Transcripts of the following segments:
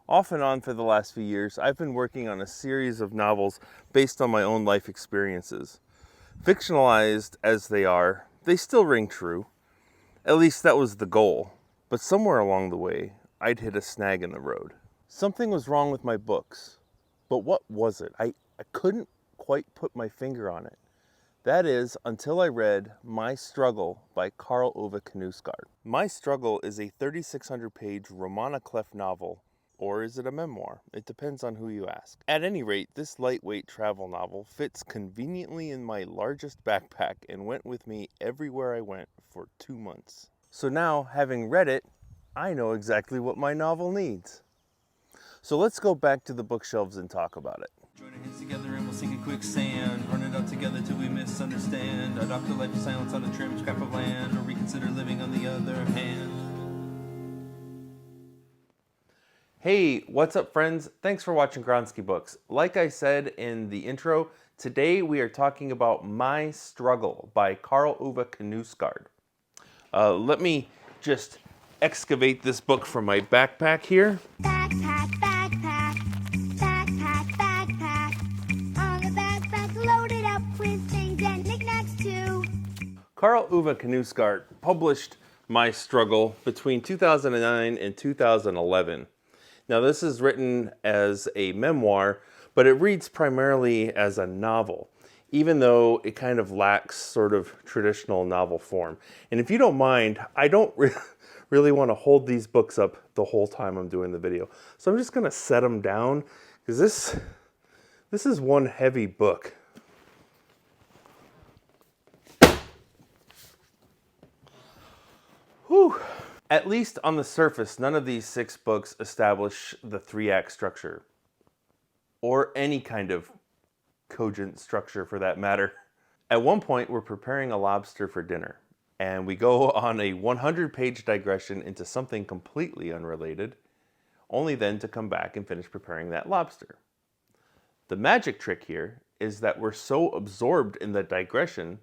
Off and on for the last few years, I've been working on a series of novels based on my own life experiences. Fictionalized as they are, they still ring true. At least that was the goal. But somewhere along the way, I'd hit a snag in the road. Something was wrong with my books. But what was it? I couldn't quite put my finger on it. That is, until I read My Struggle by Karl Ove Knausgaard. My Struggle is a 3,600-page Romana Clef novel, or is it a memoir? It depends on who you ask. At any rate, this lightweight travel novel fits conveniently in my largest backpack and went with me everywhere I went for 2 months. So now, having read it, I know exactly what my novel needs. So let's go back to the bookshelves and talk about it. Join our hands together and we'll sink in quicksand. Run it out together till we misunderstand. Adopt a life of silence on a trim scrap of land, or reconsider living on the other hand. Hey, what's up friends? Thanks for watching Gronsky Books. Like I said in the intro, today we are talking about My Struggle by Karl Ove Knausgaard. Let me just excavate this book from my backpack here. Backpack, backpack, backpack, backpack. On the backpack loaded up with things and knickknacks too. Karl Ove Knausgaard published My Struggle between 2009 and 2011. Now this is written as a memoir, but it reads primarily as a novel, even though it kind of lacks sort of traditional novel form. And if you don't mind, I don't really want to hold these books up the whole time I'm doing the video. So I'm just going to set them down, because this is one heavy book. Whew. At least on the surface, none of these 6 books establish the 3-act structure, or any kind of cogent structure for that matter. At one point, we're preparing a lobster for dinner, and we go on a 100-page digression into something completely unrelated, only then to come back and finish preparing that lobster. The magic trick here is that we're so absorbed in the digression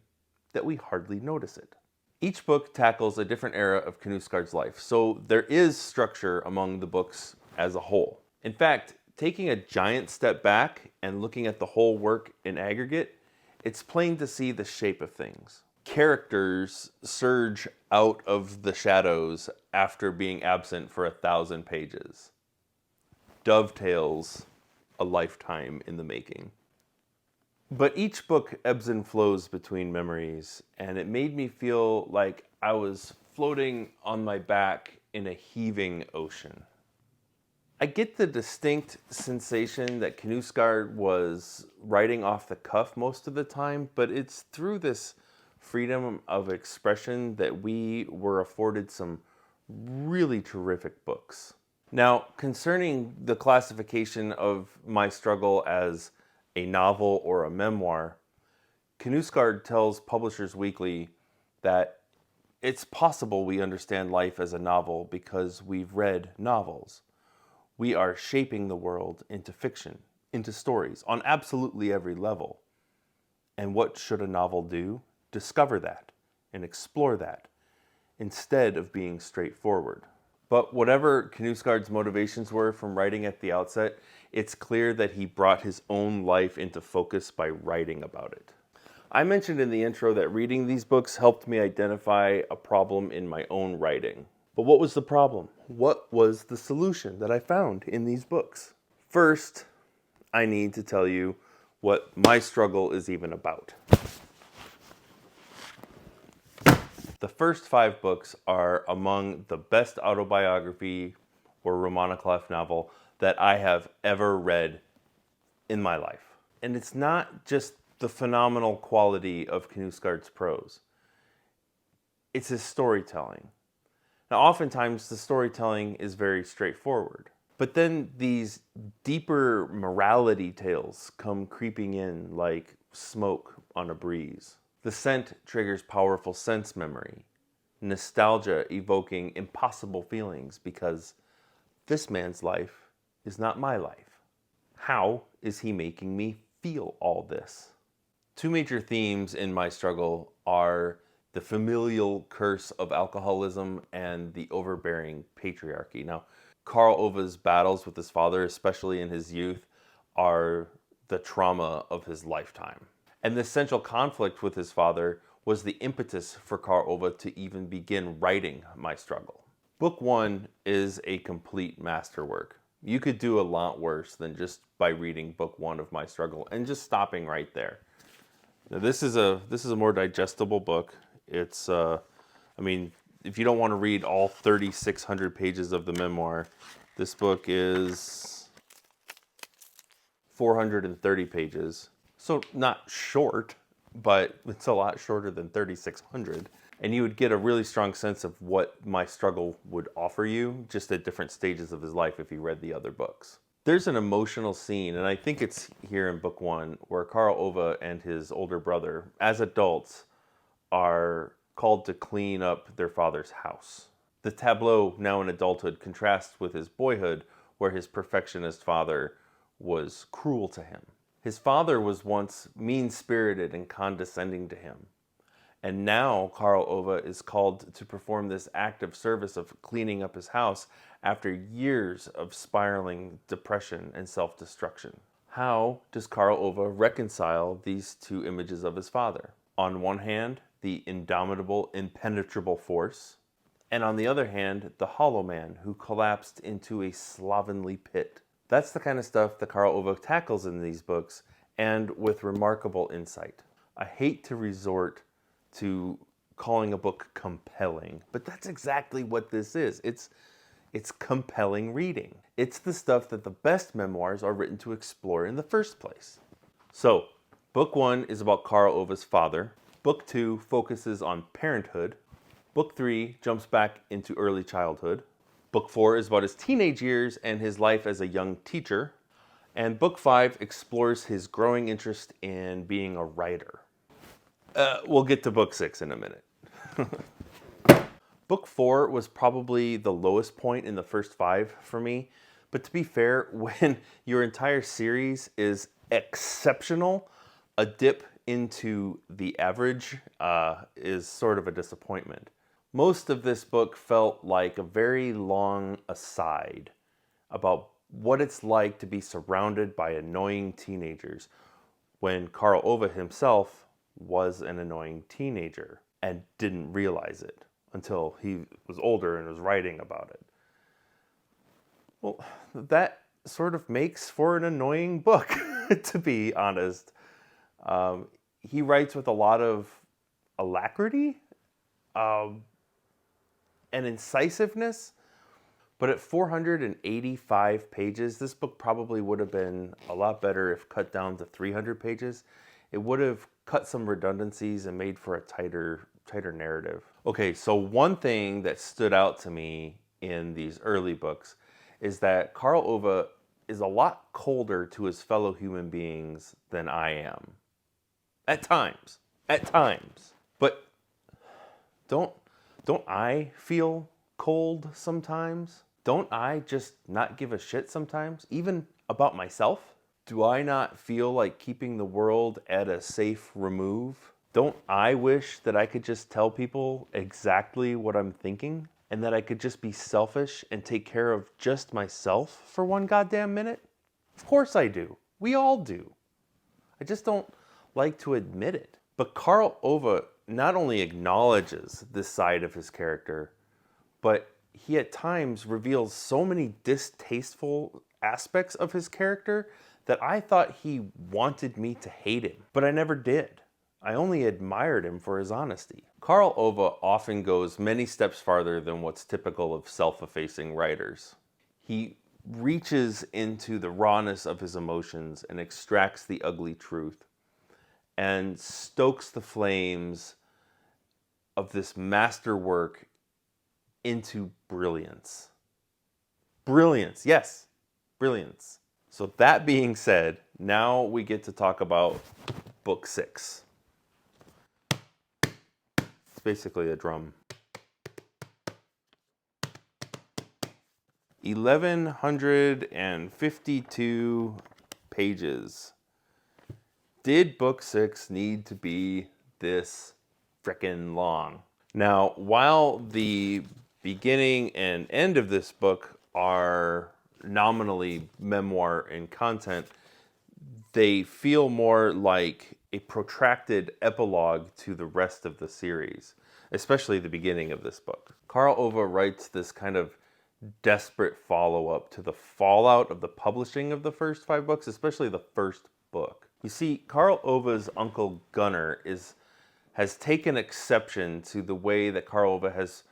that we hardly notice it. Each book tackles a different era of Knausgaard's life, so there is structure among the books as a whole. In fact, taking a giant step back and looking at the whole work in aggregate, it's plain to see the shape of things. Characters surge out of the shadows after being absent for 1,000 pages. Dovetails a lifetime in the making. But each book ebbs and flows between memories, and it made me feel like I was floating on my back in a heaving ocean. I get the distinct sensation that Knausgaard was writing off the cuff most of the time, but it's through this freedom of expression that we were afforded some really terrific books. Now, concerning the classification of My Struggle as a novel or a memoir, Knausgaard tells Publishers Weekly that it's possible we understand life as a novel because we've read novels. We are shaping the world into fiction, into stories, on absolutely every level. And what should a novel do? Discover that and explore that, instead of being straightforward. But whatever Knausgaard's motivations were from writing at the outset, it's clear that he brought his own life into focus by writing about it. I mentioned in the intro that reading these books helped me identify a problem in my own writing. But what was the problem? What was the solution that I found in these books? First, I need to tell you what My Struggle is even about. The first 5 books are among the best autobiography or Romana Clef novel that I have ever read in my life. And it's not just the phenomenal quality of Knausgaard's prose. It's his storytelling. Now, oftentimes the storytelling is very straightforward. But then these deeper morality tales come creeping in like smoke on a breeze. The scent triggers powerful sense memory, nostalgia evoking impossible feelings because this man's life is not my life. How is he making me feel all this? 2 major themes in My Struggle are the familial curse of alcoholism and the overbearing patriarchy. Now, Karl Ove's battles with his father, especially in his youth, are the trauma of his lifetime. And the central conflict with his father was the impetus for Karl Ove to even begin writing My Struggle. Book 1 is a complete masterwork. You could do a lot worse than just by reading book 1 of My Struggle and just stopping right there. Now, this is a more digestible book. It's if you don't want to read all 3,600 pages of the memoir, this book is 430 pages. So not short, but it's a lot shorter than 3,600. And you would get a really strong sense of what My Struggle would offer you just at different stages of his life if you read the other books. There's an emotional scene, and I think it's here in book 1, where Karl Ove and his older brother, as adults, are called to clean up their father's house. The tableau, now in adulthood, contrasts with his boyhood, where his perfectionist father was cruel to him. His father was once mean-spirited and condescending to him. And now Karl Ove is called to perform this act of service of cleaning up his house after years of spiraling depression and self-destruction. How does Karl Ove reconcile these two images of his father? On one hand, the indomitable, impenetrable force, and on the other hand, the hollow man who collapsed into a slovenly pit. That's the kind of stuff that Karl Ove tackles in these books, and with remarkable insight. I hate to resort to calling a book compelling, but that's exactly what this is. It's compelling reading. It's the stuff that the best memoirs are written to explore in the first place. So, book 1 is about Karl Ove's father. Book 2 focuses on parenthood. Book 3 jumps back into early childhood. Book 4 is about his teenage years and his life as a young teacher. And book 5 explores his growing interest in being a writer. We'll get to book 6 in a minute. Book 4 was probably the lowest point in the first 5 for me. But to be fair, when your entire series is exceptional, a dip into the average is sort of a disappointment. Most of this book felt like a very long aside about what it's like to be surrounded by annoying teenagers when Karl Ove himself was an annoying teenager and didn't realize it until he was older and was writing about it. Well, that sort of makes for an annoying book, to be honest. He writes with a lot of alacrity and incisiveness, but at 485 pages, this book probably would have been a lot better if cut down to 300 pages. It would have cut some redundancies and made for a tighter narrative. Okay, so one thing that stood out to me in these early books is that Karl Ove is a lot colder to his fellow human beings than I am. At times. But don't I feel cold sometimes? Don't I just not give a shit sometimes, even about myself? Do I not feel like keeping the world at a safe remove? Don't I wish that I could just tell people exactly what I'm thinking? And that I could just be selfish and take care of just myself for one goddamn minute? Of course I do. We all do. I just don't like to admit it. But Karl Ove not only acknowledges this side of his character, but he at times reveals so many distasteful aspects of his character that I thought he wanted me to hate him, but I never did. I only admired him for his honesty. Karl Ove often goes many steps farther than what's typical of self-effacing writers. He reaches into the rawness of his emotions and extracts the ugly truth and stokes the flames of this masterwork into brilliance. Brilliance, yes, brilliance. So that being said, now we get to talk about book 6. It's basically a drum. 1,152 pages. Did book 6 need to be this frickin' long? Now, while the beginning and end of this book are nominally memoir in content, they feel more like a protracted epilogue to the rest of the series, especially the beginning of this book. Karl Ove writes this kind of desperate follow-up to the fallout of the publishing of the first 5 books, especially the first book. You see, Karl Ove's uncle Gunnar has taken exception to the way that Karl Ove has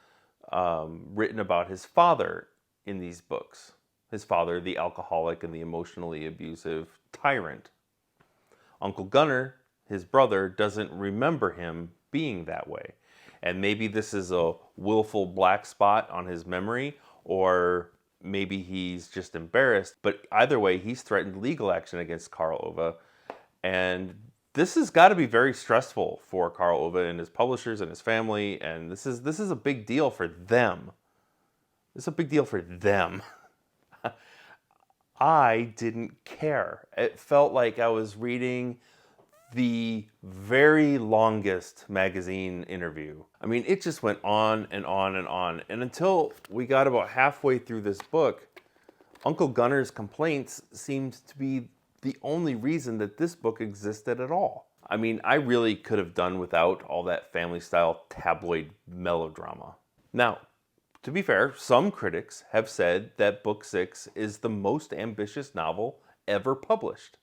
written about his father in these books. His father, the alcoholic and the emotionally abusive tyrant. Uncle Gunnar, his brother, doesn't remember him being that way. And maybe this is a willful black spot on his memory, or maybe he's just embarrassed. But either way, he's threatened legal action against Karl Ove. And this has got to be very stressful for Karl Ove and his publishers and his family. And this is a big deal for them. This is a big deal for them. I didn't care. It felt like I was reading the very longest magazine interview. I mean, it just went on and on and on. And until we got about halfway through this book, Uncle Gunnar's complaints seemed to be the only reason that this book existed at all. I mean, I really could have done without all that family-style tabloid melodrama. Now, to be fair, some critics have said that Book 6 is the most ambitious novel ever published.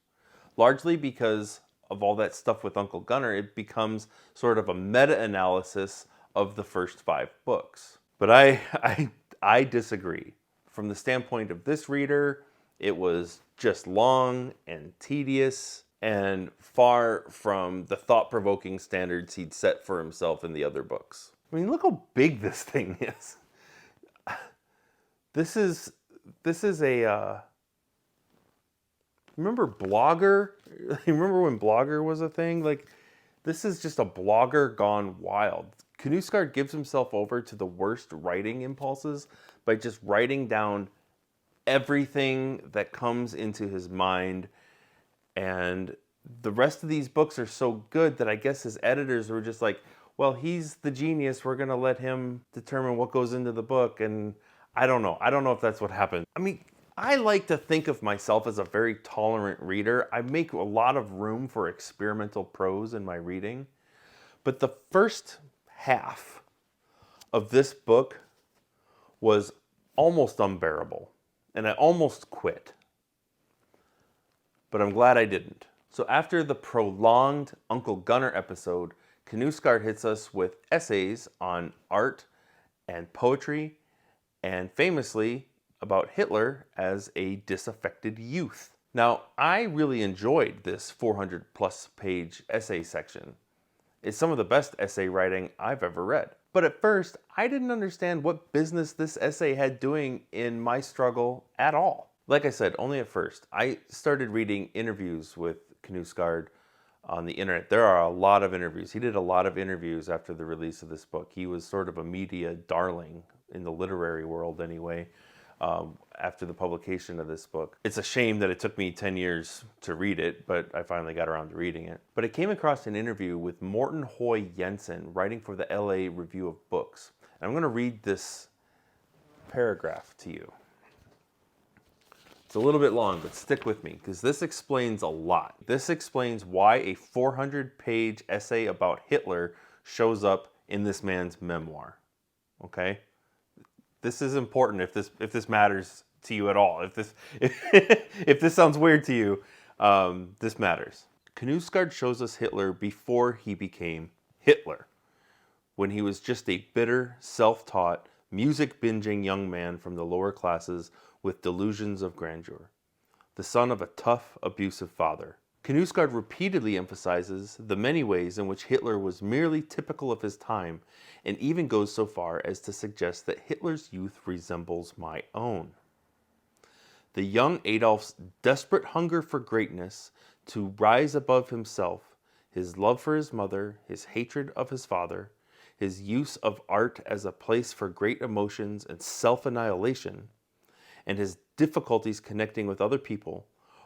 Largely because of all that stuff with Uncle Gunnar, it becomes sort of a meta-analysis of the first 5 books. But I disagree. From the standpoint of this reader, it was just long and tedious and far from the thought-provoking standards he'd set for himself in the other books. I mean, look how big this thing is. This is a, remember Blogger? Remember when Blogger was a thing? Like, this is just a blogger gone wild. Knausgaard gives himself over to the worst writing impulses by just writing down everything that comes into his mind. And the rest of these books are so good that I guess his editors were just like, well, he's the genius. We're going to let him determine what goes into the book. And I don't know. I don't know if that's what happened. I mean, I like to think of myself as a very tolerant reader. I make a lot of room for experimental prose in my reading. But the first half of this book was almost unbearable. And I almost quit. But I'm glad I didn't. So after the prolonged Uncle Gunnar episode, Knausgaard hits us with essays on art and poetry, and famously about Hitler as a disaffected youth. Now, I really enjoyed this 400-plus page essay section. It's some of the best essay writing I've ever read. But at first, I didn't understand what business this essay had doing in my struggle at all. Like I said, only at first. I started reading interviews with Knausgaard on the internet. There are a lot of interviews. He did a lot of interviews after the release of this book. He was sort of a media darling in the literary world anyway, after the publication of this book. It's a shame that it took me 10 years to read it, but I finally got around to reading it. But I came across an interview with Morten Hoy Jensen, writing for the LA Review of Books. And I'm going to read this paragraph to you. It's a little bit long, but stick with me, because this explains a lot. This explains why a 400-page essay about Hitler shows up in this man's memoir. Okay? This is important if this matters to you at all. If this sounds weird to you, this matters. Knausgaard shows us Hitler before he became Hitler, when he was just a bitter, self-taught, music-binging young man from the lower classes with delusions of grandeur, the son of a tough, abusive father. Knausgaard repeatedly emphasizes the many ways in which Hitler was merely typical of his time, and even goes so far as to suggest that Hitler's youth resembles my own. The young Adolf's desperate hunger for greatness, to rise above himself, his love for his mother, his hatred of his father, his use of art as a place for great emotions and self-annihilation, and his difficulties connecting with other people,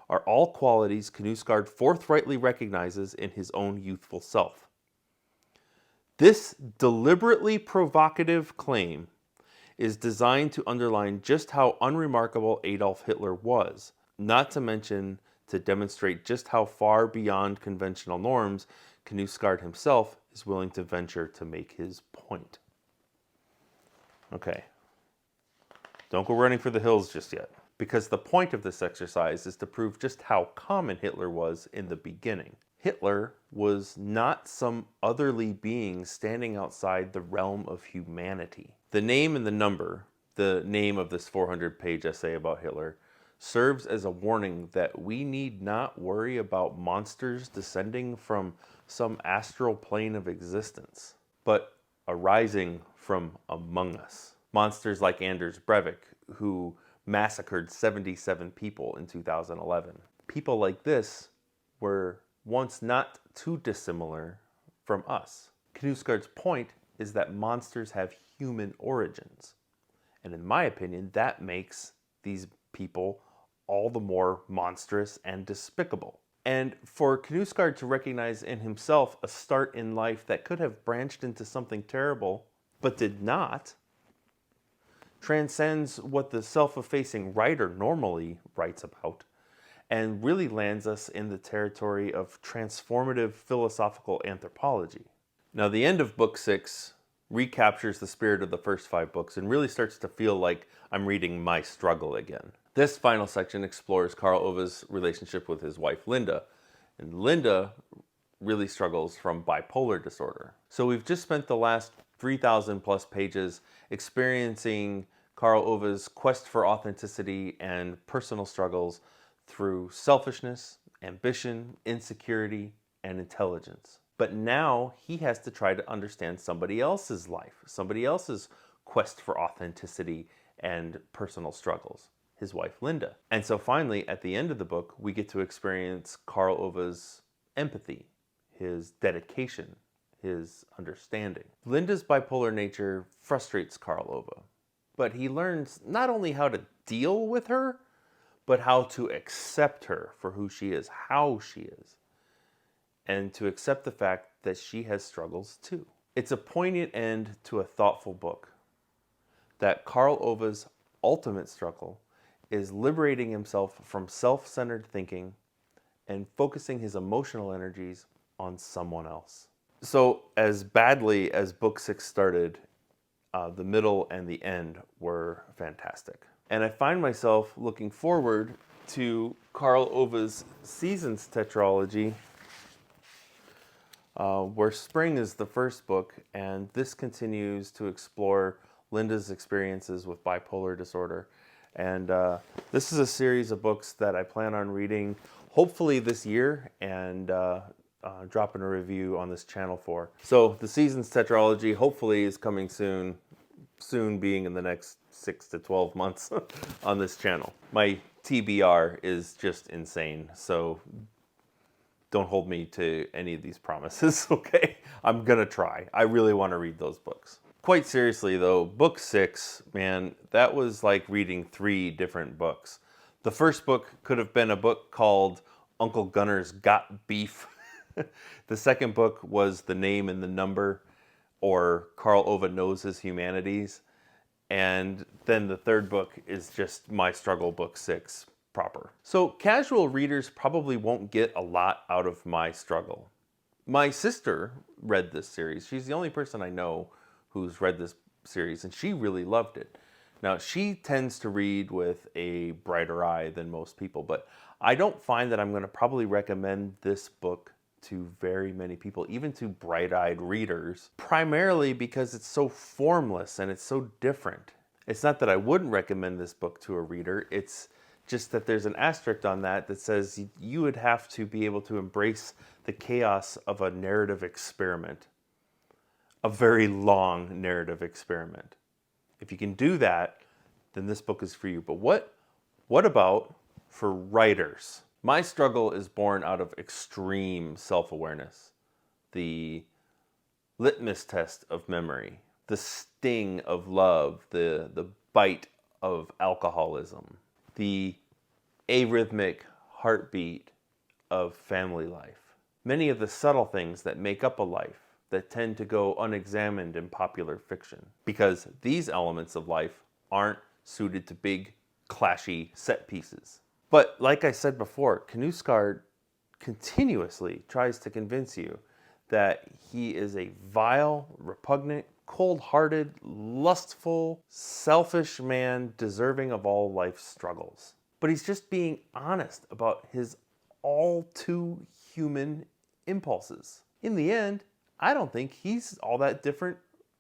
are all qualities Knausgaard forthrightly recognizes in his own youthful self. This deliberately provocative claim is designed to underline just how unremarkable Adolf Hitler was, not to mention to demonstrate just how far beyond conventional norms Knausgaard himself is willing to venture to make his point. Okay, don't go running for the hills just yet, because the point of this exercise is to prove just how common Hitler was in the beginning. Hitler was not some otherly being standing outside the realm of humanity. The name and the number, the name of this 400-page essay about Hitler, serves as a warning that we need not worry about monsters descending from some astral plane of existence, but arising from among us. Monsters like Anders Breivik, who massacred 77 people in 2011. People like this were once not too dissimilar from us. Knausgaard's point is that monsters have human origins. And in my opinion, that makes these people all the more monstrous and despicable. And for Knausgaard to recognize in himself a start in life that could have branched into something terrible, but did not, transcends what the self-effacing writer normally writes about, and really lands us in the territory of transformative philosophical anthropology. Now, the end of Book 6 recaptures the spirit of the first 5 books and really starts to feel like I'm reading my struggle again. This final section explores Karl Ove's relationship with his wife, Linda. And Linda really struggles from bipolar disorder. So we've just spent the last 3,000 plus pages experiencing Karl Ove's quest for authenticity and personal struggles through selfishness, ambition, insecurity, and intelligence. But now he has to try to understand somebody else's life, somebody else's quest for authenticity and personal struggles, his wife Linda. And so finally, at the end of the book, we get to experience Karl Ove's empathy, his dedication, his understanding. Linda's bipolar nature frustrates Karl Ove, but he learns not only how to deal with her, but how to accept her for who she is, how she is, and to accept the fact that she has struggles too. It's a poignant end to a thoughtful book, that Karl Ove's ultimate struggle is liberating himself from self-centered thinking and focusing his emotional energies on someone else. So as badly as Book 6 started, the middle and the end were fantastic. And I find myself looking forward to Karl Ove's Seasons tetralogy, where Spring is the first book, and this continues to explore Linda's experiences with bipolar disorder. And this is a series of books that I plan on reading hopefully this year and dropping a review on this channel for. So the Seasons tetralogy hopefully is coming soon being in the next 6 to 12 months on this channel. My TBR is just insane, so don't hold me to any of these promises, okay? I'm gonna try. I really want to read those books. Quite seriously though, Book 6, man, that was like reading 3 different books. The first book could have been a book called Uncle Gunner's Got Beef. The second book was The Name and the Number, or Karl Ove Knows His Humanities. And then the third book is just my struggle, Book 6 proper. So casual readers probably won't get a lot out of my struggle. My sister read this series. She's the only person I know who's read this series, and she really loved it. Now, she tends to read with a brighter eye than most people, but I don't find that I'm going to probably recommend this book to very many people, even to bright-eyed readers, primarily because it's so formless and it's so different. It's not that I wouldn't recommend this book to a reader, it's just that there's an asterisk on that that says you would have to be able to embrace the chaos of a narrative experiment, a very long narrative experiment. If you can do that, then this book is for you. But what about for writers? My struggle is born out of extreme self-awareness, the litmus test of memory, the sting of love, the bite of alcoholism, the arrhythmic heartbeat of family life. Many of the subtle things that make up a life, that tend to go unexamined in popular fiction, because these elements of life aren't suited to big, clashy set pieces. But like I said before, Knausgaard continuously tries to convince you that he is a vile, repugnant, cold-hearted, lustful, selfish man deserving of all life's struggles. But he's just being honest about his all too human impulses. In the end, I don't think he's all that different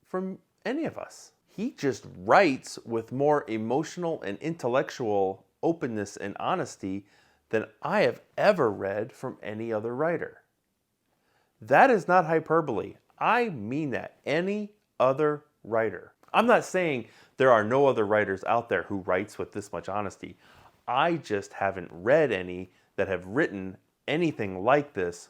from any of us. He just writes with more emotional and intellectual openness and honesty than I have ever read from any other writer. That is not hyperbole. I mean that. Any other writer. I'm not saying there are no other writers out there who writes with this much honesty. I just haven't read any that have written anything like this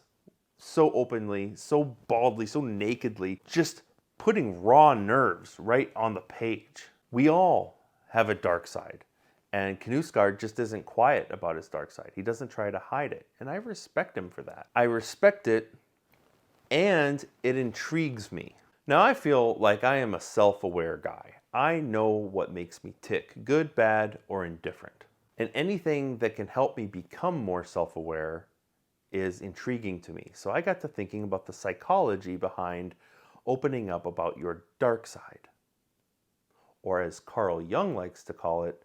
so openly, so baldly, so nakedly, just putting raw nerves right on the page. We all have a dark side, and Knausgaard just isn't quiet about his dark side. He doesn't try to hide it, and I respect him for that. I respect it, and it intrigues me. Now, I feel like I am a self-aware guy. I know what makes me tick, good, bad, or indifferent. And anything that can help me become more self-aware is intriguing to me. So I got to thinking about the psychology behind opening up about your dark side. Or as Carl Jung likes to call it,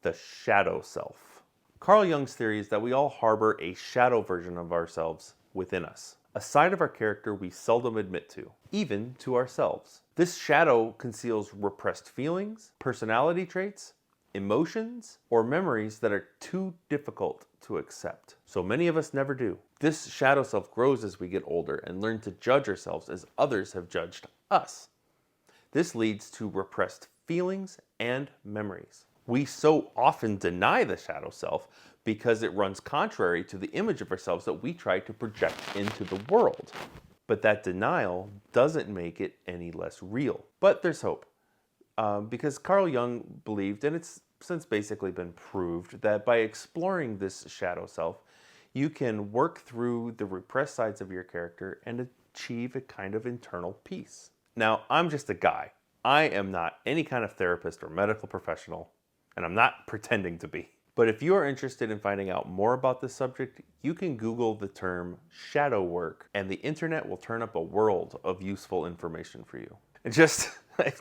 the shadow self. Carl Jung's theory is that we all harbor a shadow version of ourselves within us. A side of our character we seldom admit to, even to ourselves. This shadow conceals repressed feelings, personality traits, emotions, or memories that are too difficult to accept. So many of us never do. This shadow self grows as we get older and learn to judge ourselves as others have judged us. This leads to repressed feelings and memories. We so often deny the shadow self because it runs contrary to the image of ourselves that we try to project into the world. But that denial doesn't make it any less real. But there's hope. Because Carl Jung believed, and it's since basically been proved, that by exploring this shadow self, you can work through the repressed sides of your character and achieve a kind of internal peace. Now, I'm just a guy. I am not any kind of therapist or medical professional, and I'm not pretending to be. But if you are interested in finding out more about this subject, you can Google the term shadow work, and the internet will turn up a world of useful information for you. And just, I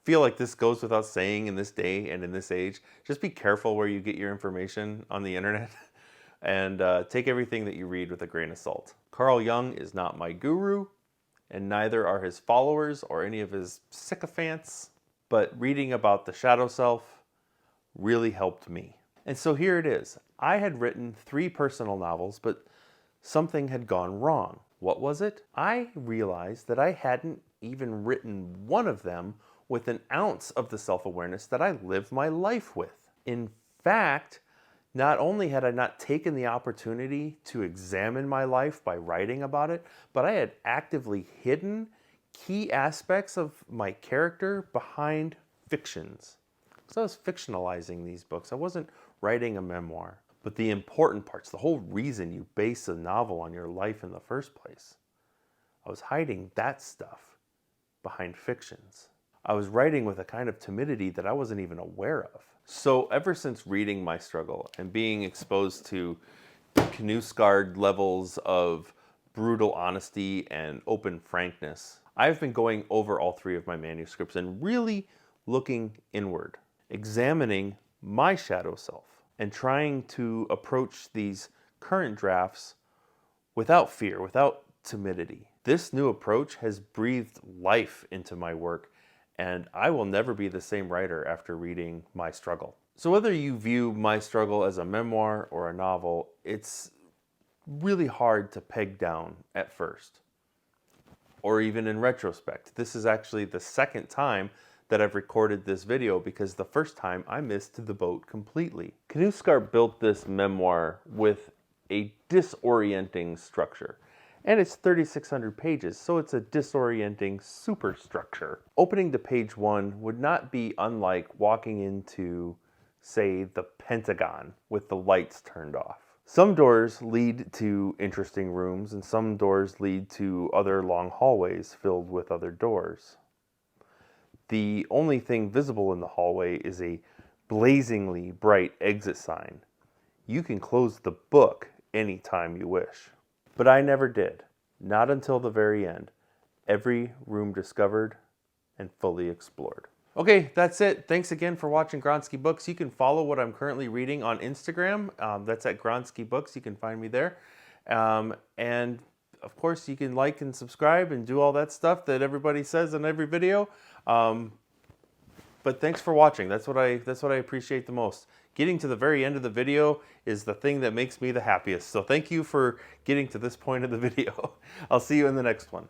feel like this goes without saying in this day and in this age, just be careful where you get your information on the internet, and take everything that you read with a grain of salt. Carl Jung is not my guru, and neither are his followers or any of his sycophants, but reading about the shadow self really helped me. And so here it is. I had written 3 personal novels, but something had gone wrong. What was it? I realized that I hadn't even written one of them with an ounce of the self-awareness that I live my life with. In fact, not only had I not taken the opportunity to examine my life by writing about it, but I had actively hidden key aspects of my character behind fictions. So I was fictionalizing these books. I wasn't writing a memoir. But the important parts, the whole reason you base a novel on your life in the first place, I was hiding that stuff behind fictions. I was writing with a kind of timidity that I wasn't even aware of. So ever since reading My Struggle and being exposed to Knausgaard levels of brutal honesty and open frankness, I've been going over all 3 of my manuscripts and really looking inward, examining my shadow self, and trying to approach these current drafts without fear, without timidity. This new approach has breathed life into my work, and I will never be the same writer after reading My Struggle. So whether you view My Struggle as a memoir or a novel, it's really hard to peg down at first, or even in retrospect. This is actually the second time that I've recorded this video because the first time I missed the boat completely. Knausgaard built this memoir with a disorienting structure. And it's 3,600 pages, so it's a disorienting superstructure. Opening to page 1 would not be unlike walking into, say, the Pentagon with the lights turned off. Some doors lead to interesting rooms, and some doors lead to other long hallways filled with other doors. The only thing visible in the hallway is a blazingly bright exit sign. You can close the book anytime you wish. But I never did, not until the very end. Every room discovered and fully explored. Okay, that's it. Thanks again for watching Gronsky Books. You can follow what I'm currently reading on Instagram. That's at Gronsky Books. You can find me there. And of course, you can like and subscribe and do all that stuff that everybody says in every video. But thanks for watching. That's what I appreciate the most. Getting to the very end of the video is the thing that makes me the happiest. So thank you for getting to this point of the video. I'll see you in the next one.